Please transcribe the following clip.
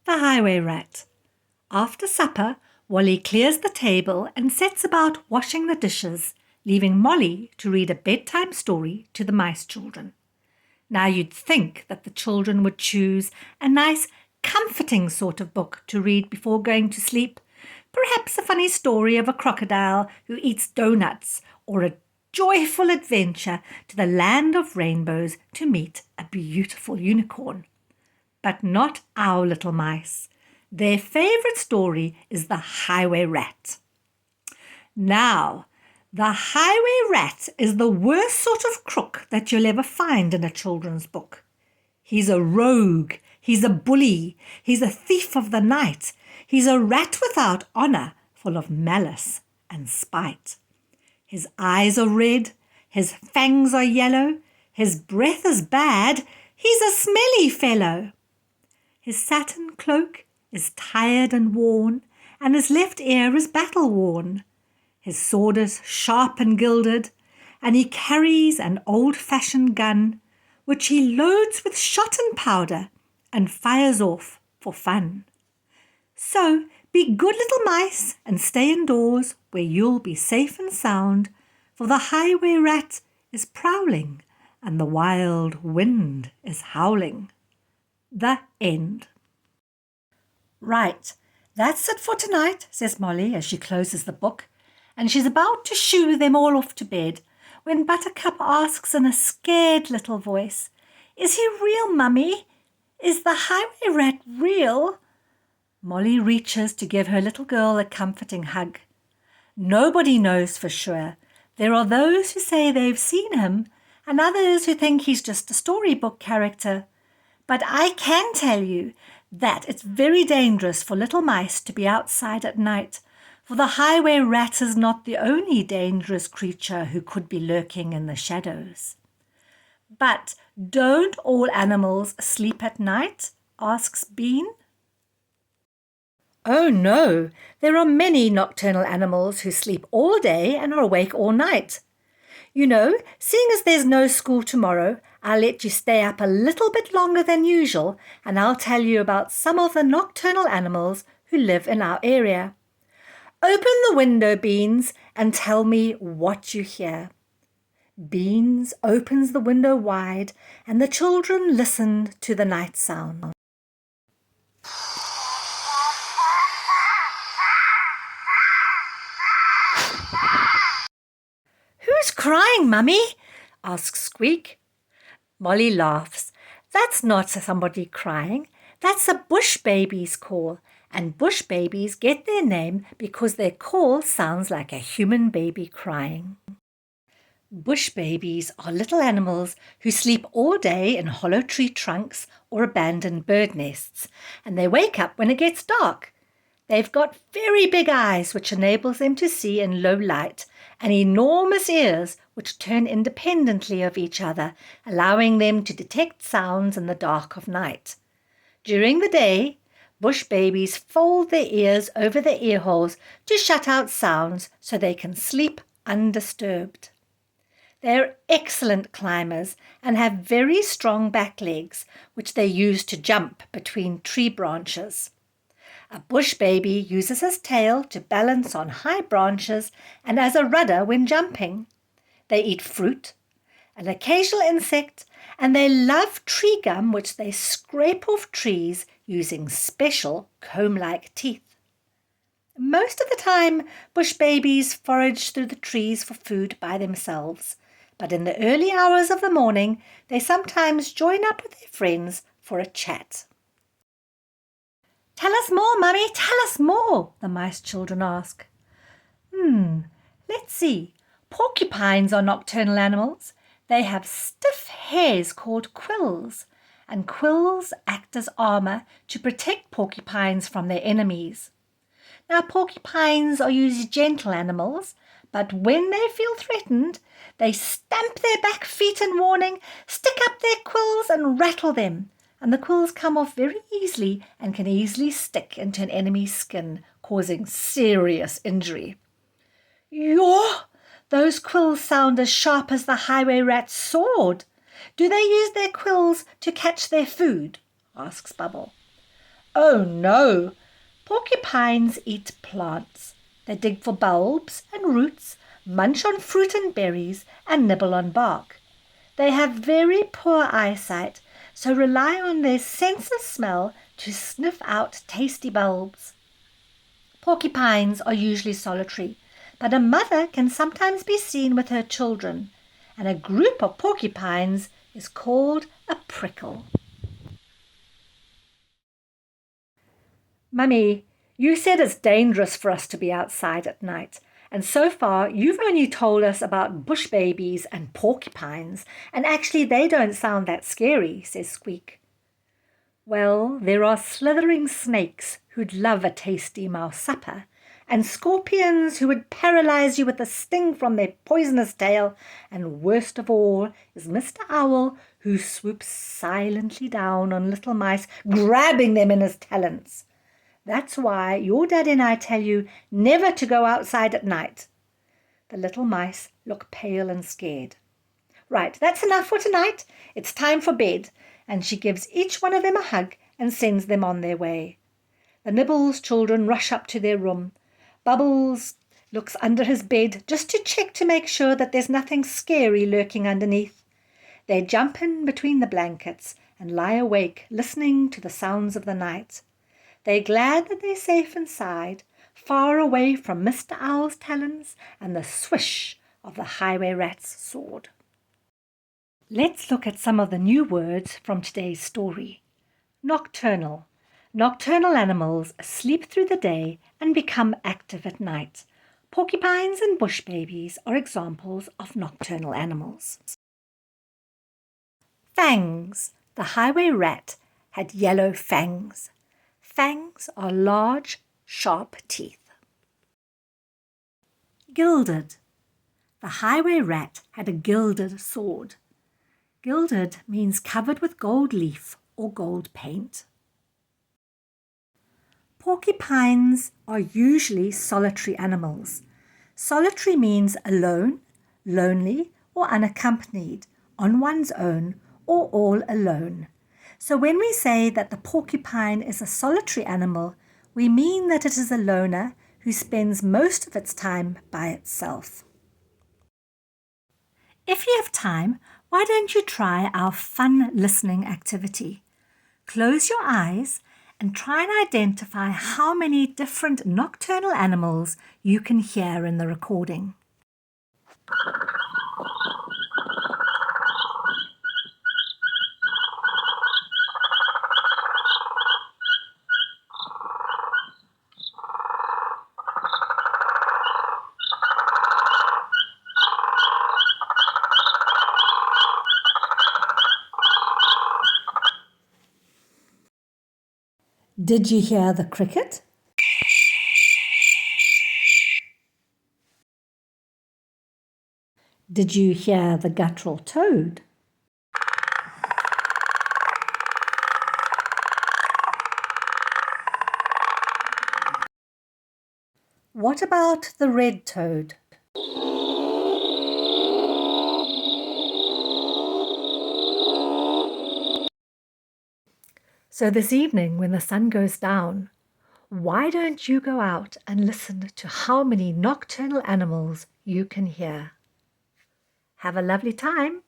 The Highway Rat. After supper, Wally clears the table and sets about washing the dishes, leaving Molly to read a bedtime story to the mice children. Now you'd think that the children would choose a nice, comforting sort of book to read before going to sleep. Perhaps a funny story of a crocodile who eats donuts, or a joyful adventure to the land of rainbows to meet a beautiful unicorn. But not our little mice. Their favourite story is the Highway Rat. Now, the Highway Rat is the worst sort of crook that you'll ever find in a children's book. He's a rogue, he's a bully, he's a thief of the night, he's a rat without honour, full of malice and spite. His eyes are red, his fangs are yellow, his breath is bad, he's a smelly fellow. His satin cloak is tired and worn, and his left ear is battle-worn. His sword is sharp and gilded, and he carries an old-fashioned gun, which he loads with shot and powder and fires off for fun. So be good little mice and stay indoors where you'll be safe and sound, for the Highway Rat is prowling and the wild wind is howling. The end. Right, that's it for tonight, says Molly as she closes the book, and she's about to shoo them all off to bed when Buttercup asks in a scared little voice, "Is he real, Mummy? Is the Highway Rat real?" Molly reaches to give her little girl a comforting hug. Nobody knows for sure. There are those who say they've seen him, and others who think he's just a storybook character. But I can tell you that it's very dangerous for little mice to be outside at night, for the Highway Rat is not the only dangerous creature who could be lurking in the shadows. But don't all animals sleep at night? Asks Bean. Oh no, there are many nocturnal animals who sleep all day and are awake all night. You know, seeing as there's no school tomorrow, I'll let you stay up a little bit longer than usual, and I'll tell you about some of the nocturnal animals who live in our area. Open the window, Beans, and tell me what you hear. Beans opens the window wide, and the children listen to the night sound. Who's crying, Mummy? Asks Squeak. Molly laughs. That's not somebody crying. That's a bush baby's call, and bush babies get their name because their call sounds like a human baby crying. Bush babies are little animals who sleep all day in hollow tree trunks or abandoned bird nests, and they wake up when it gets dark. They've got very big eyes, which enables them to see in low light, and enormous ears, which turn independently of each other, allowing them to detect sounds in the dark of night. During the day, bush babies fold their ears over their ear holes to shut out sounds so they can sleep undisturbed. They're excellent climbers and have very strong back legs, which they use to jump between tree branches. A bush baby uses his tail to balance on high branches and as a rudder when jumping. They eat fruit, an occasional insect, and they love tree gum, which they scrape off trees using special comb-like teeth. Most of the time, bush babies forage through the trees for food by themselves, but in the early hours of the morning, they sometimes join up with their friends for a chat. "Tell us more, Mummy, tell us more," the mice children ask. Let's see. Porcupines are nocturnal animals. They have stiff hairs called quills, and quills act as armor to protect porcupines from their enemies. Now, porcupines are usually gentle animals, but when they feel threatened, they stamp their back feet in warning, stick up their quills and rattle them, and the quills come off very easily and can easily stick into an enemy's skin, causing serious injury. Yaw! Those quills sound as sharp as the Highway Rat's sword. Do they use their quills to catch their food? Asks Bubble. Oh no! Porcupines eat plants. They dig for bulbs and roots, munch on fruit and berries, and nibble on bark. They have very poor eyesight, so rely on their sense of smell to sniff out tasty bulbs. Porcupines are usually solitary, but a mother can sometimes be seen with her children, and a group of porcupines is called a prickle. Mummy, you said it's dangerous for us to be outside at night, and so far you've only told us about bush babies and porcupines, and actually they don't sound that scary, says Squeak. Well, there are slithering snakes who'd love a tasty mouse supper, and scorpions who would paralyze you with a sting from their poisonous tail, and worst of all is Mr. Owl, who swoops silently down on little mice, grabbing them in his talons. That's why your daddy and I tell you never to go outside at night. The little mice look pale and scared. Right, that's enough for tonight. It's time for bed. And she gives each one of them a hug and sends them on their way. The Nibbles children rush up to their room. Bubbles looks under his bed just to check to make sure that there's nothing scary lurking underneath. They jump in between the blankets and lie awake listening to the sounds of the night. They're glad that they're safe inside, far away from Mr. Owl's talons and the swish of the highway rat's sword. Let's look at some of the new words from today's story. Nocturnal. Nocturnal animals sleep through the day and become active at night. Porcupines and bush babies are examples of nocturnal animals. Fangs. The highway rat had yellow fangs. Fangs are large, sharp teeth. Gilded. The highway rat had a gilded sword. Gilded means covered with gold leaf or gold paint. Porcupines are usually solitary animals. Solitary means alone, lonely, or unaccompanied, on one's own, or all alone. So when we say that the porcupine is a solitary animal, we mean that it is a loner who spends most of its time by itself. If you have time, why don't you try our fun listening activity? Close your eyes and try and identify how many different nocturnal animals you can hear in the recording. Did you hear the cricket? Did you hear the guttural toad? What about the red toad? So this evening, when the sun goes down, why don't you go out and listen to how many nocturnal animals you can hear? Have a lovely time.